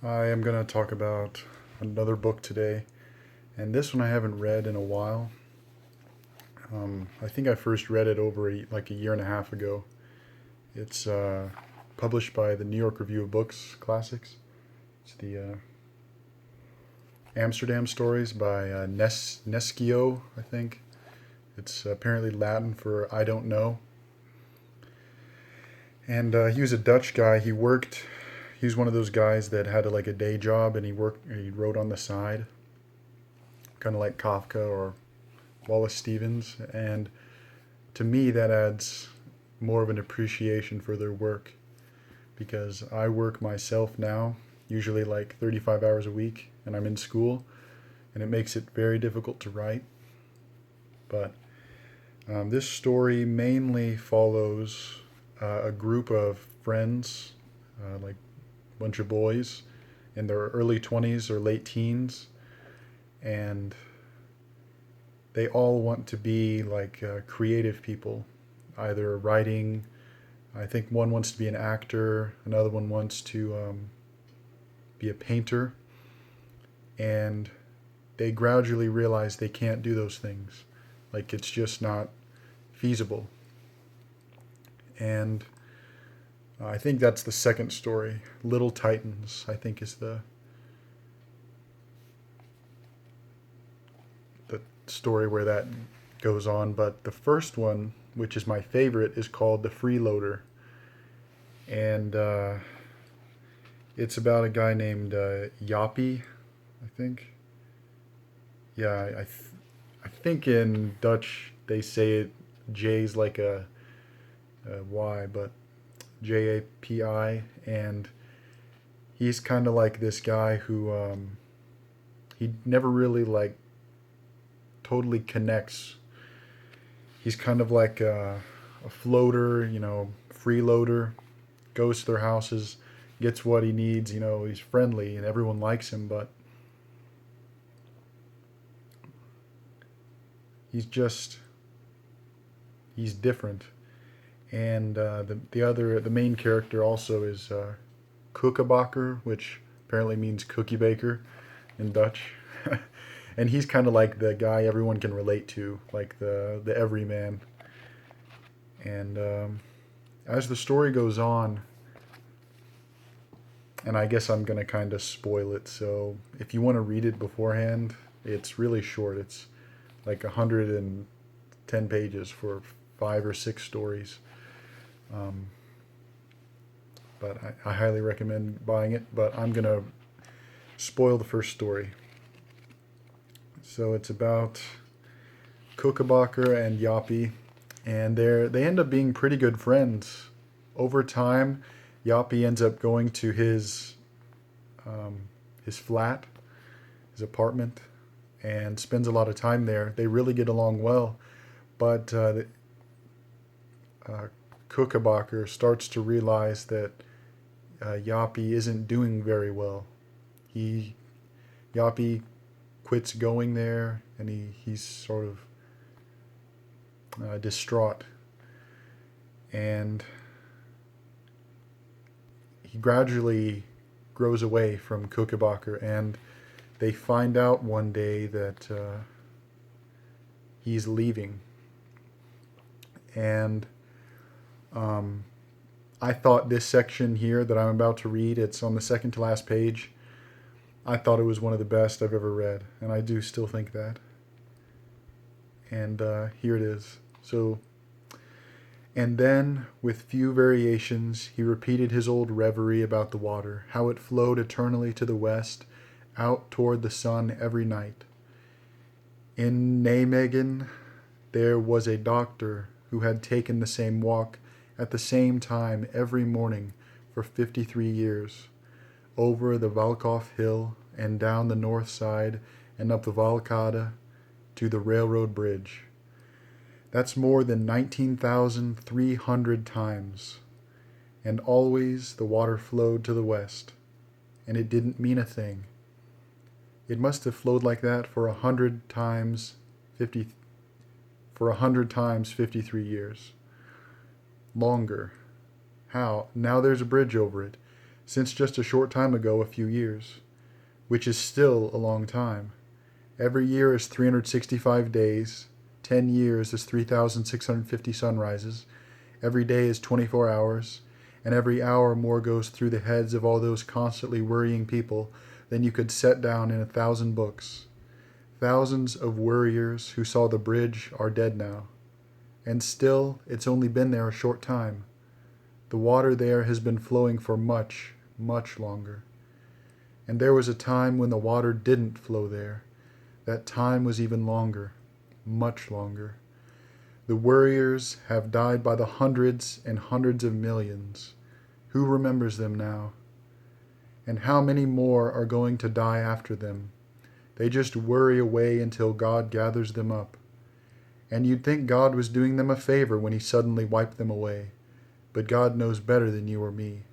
I am going to talk about another book today, and this one I haven't read in a while. I think I first read it over like a year and a half ago. It's published by the New York Review of Books Classics. It's the Amsterdam stories by Nescio, I think. It's apparently Latin for I don't know. And he was a Dutch guy. He was one of those guys that had like a day job and he wrote on the side, kind of like Kafka or Wallace Stevens. And to me, that adds more of an appreciation for their work because I work myself now, usually like 35 hours a week, and I'm in school, and it makes it very difficult to write. But this story mainly follows a group of friends, like a bunch of boys in their early 20s or late teens, and they all want to be like creative people, either writing. I think one wants to be an actor, another one wants to be a painter, and they gradually realize they can't do those things. Like it's just not feasible. And I think that's the second story. Little Titans, I think, is the story where that goes on. But the first one, which is my favorite, is called The Freeloader. And it's about a guy named Jappie, I think. Yeah, I think in Dutch they say it J's like a Y, but Japi, and he's kind of like this guy who he never really like totally connects. He's kind of like a floater, freeloader, goes to their houses, gets what he needs. He's friendly and everyone likes him, but he's different. And the main character also is Koekenbakker, which apparently means cookie baker in Dutch. And he's kind of like the guy everyone can relate to, like the everyman. And as the story goes on, and I guess I'm gonna kind of spoil it, so if you want to read it beforehand, it's really short. It's like 110 pages for 5 or 6 stories. Um, but I highly recommend buying it. But I'm gonna spoil the first story. So it's about Koekenbakker and Jappie, and they end up being pretty good friends. Over time, Jappie ends up going to his flat, his apartment, and spends a lot of time there. They really get along well, but Koekenbakker starts to realize that Jappie isn't doing very well. He Jappie quits going there, and he's sort of distraught, and he gradually grows away from Koekenbakker, and they find out one day that he's leaving, and I thought this section here that I'm about to read, it's on the second to last page. I thought it was one of the best I've ever read, and I do still think that. And here it is. So, and then, with few variations, he repeated his old reverie about the water, how it flowed eternally to the west, out toward the sun every night. In Nijmegen, there was a doctor who had taken the same walk at the same time every morning for 53 years, over the Valkhof hill and down the north side and up the Valkade to the railroad bridge. That's more than 19,300 times. And always the water flowed to the west, and it didn't mean a thing. It must have flowed like that for 100 times 53 years. Longer. How? Now there's a bridge over it. since just a short time ago, a few years, which is still a long time. Every year is 365 days, 10 years is 3,650 sunrises, every day is 24 hours, and every hour more goes through the heads of all those constantly worrying people than you could set down in 1,000 books. Thousands of worriers who saw the bridge are dead now. And still, it's only been there a short time. The water there has been flowing for much, much longer. And there was a time when the water didn't flow there. That time was even longer, much longer. The worriers have died by the hundreds and hundreds of millions. Who remembers them now? And how many more are going to die after them? They just worry away until God gathers them up. And you'd think God was doing them a favor when he suddenly wiped them away. But God knows better than you or me.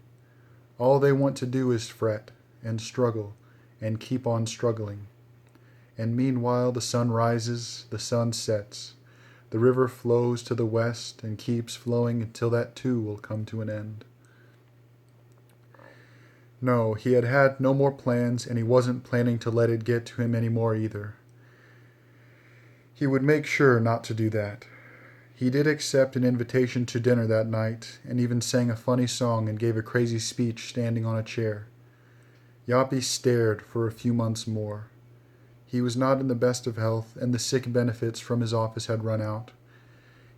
All they want to do is fret and struggle and keep on struggling. And meanwhile the sun rises, the sun sets. The river flows to the west and keeps flowing until that too will come to an end. No, he had had no more plans, and he wasn't planning to let it get to him anymore either. He would make sure not to do that. He did accept an invitation to dinner that night, and even sang a funny song and gave a crazy speech standing on a chair. Yapi stared for a few months more. He was not in the best of health, and the sick benefits from his office had run out.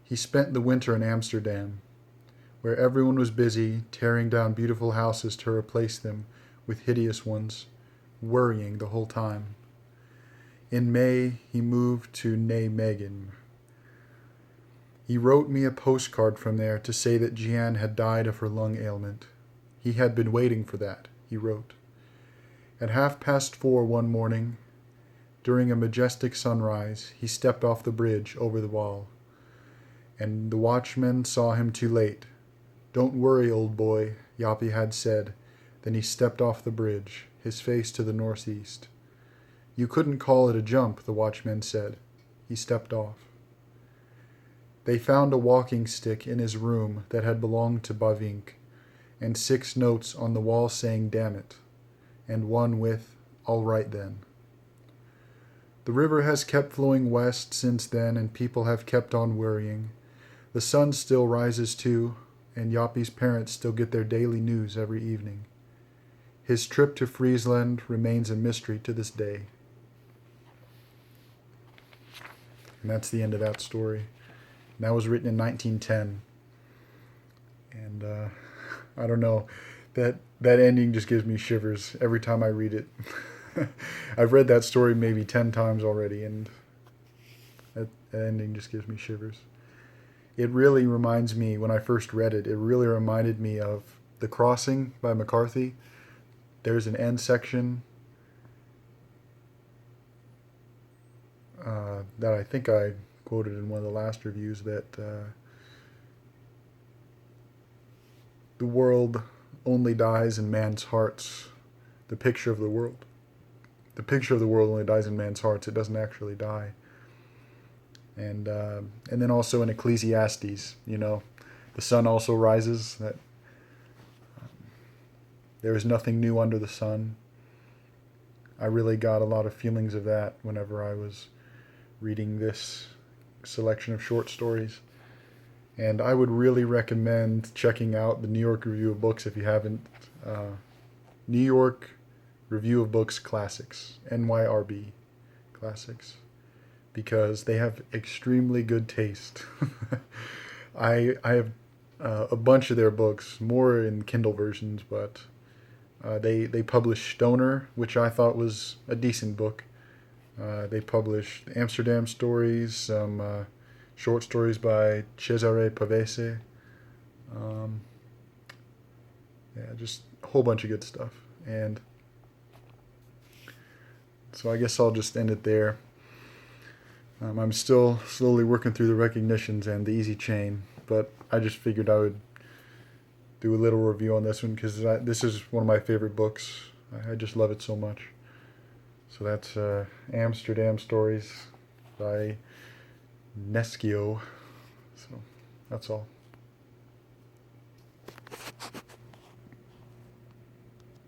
He spent the winter in Amsterdam, where everyone was busy tearing down beautiful houses to replace them with hideous ones, worrying the whole time. In May, he moved to Nijmegen. He wrote me a postcard from there to say that Jeanne had died of her lung ailment. He had been waiting for that, he wrote. At 4:30 one morning, during a majestic sunrise, he stepped off the bridge over the wall. And the watchman saw him too late. "Don't worry, old boy," Yapi had said. Then he stepped off the bridge, his face to the northeast. "You couldn't call it a jump," the watchman said. He stepped off. They found a walking stick in his room that had belonged to Bavink, and 6 notes on the wall saying "damn it," and one with "all right then." The river has kept flowing west since then, and people have kept on worrying. The sun still rises too, and Yapi's parents still get their daily news every evening. His trip to Friesland remains a mystery to this day. And that's the end of that story. And that was written in 1910. And I don't know, that ending just gives me shivers every time I read it. I've read that story maybe 10 times already, and that ending just gives me shivers. It really reminds me, when I first read it, it really reminded me of The Crossing by McCarthy. There's an end section that I think I quoted in one of the last reviews, that the world only dies in man's hearts. The picture of the world. The picture of the world only dies in man's hearts. It doesn't actually die. And then also in Ecclesiastes, the sun also rises. That there is nothing new under the sun. I really got a lot of feelings of that whenever I was reading this selection of short stories. And I would really recommend checking out the New York Review of Books if you haven't. New York Review of Books Classics, NYRB Classics, because they have extremely good taste. I have a bunch of their books, more in Kindle versions, but they published Stoner, which I thought was a decent book. They published Amsterdam stories, some short stories by Cesare Pavese. Just a whole bunch of good stuff. And so I guess I'll just end it there. I'm still slowly working through the recognitions and the easy chain, but I just figured I would do a little review on this one because this is one of my favorite books. I just love it so much. So that's Amsterdam Stories by Nescio. So that's all.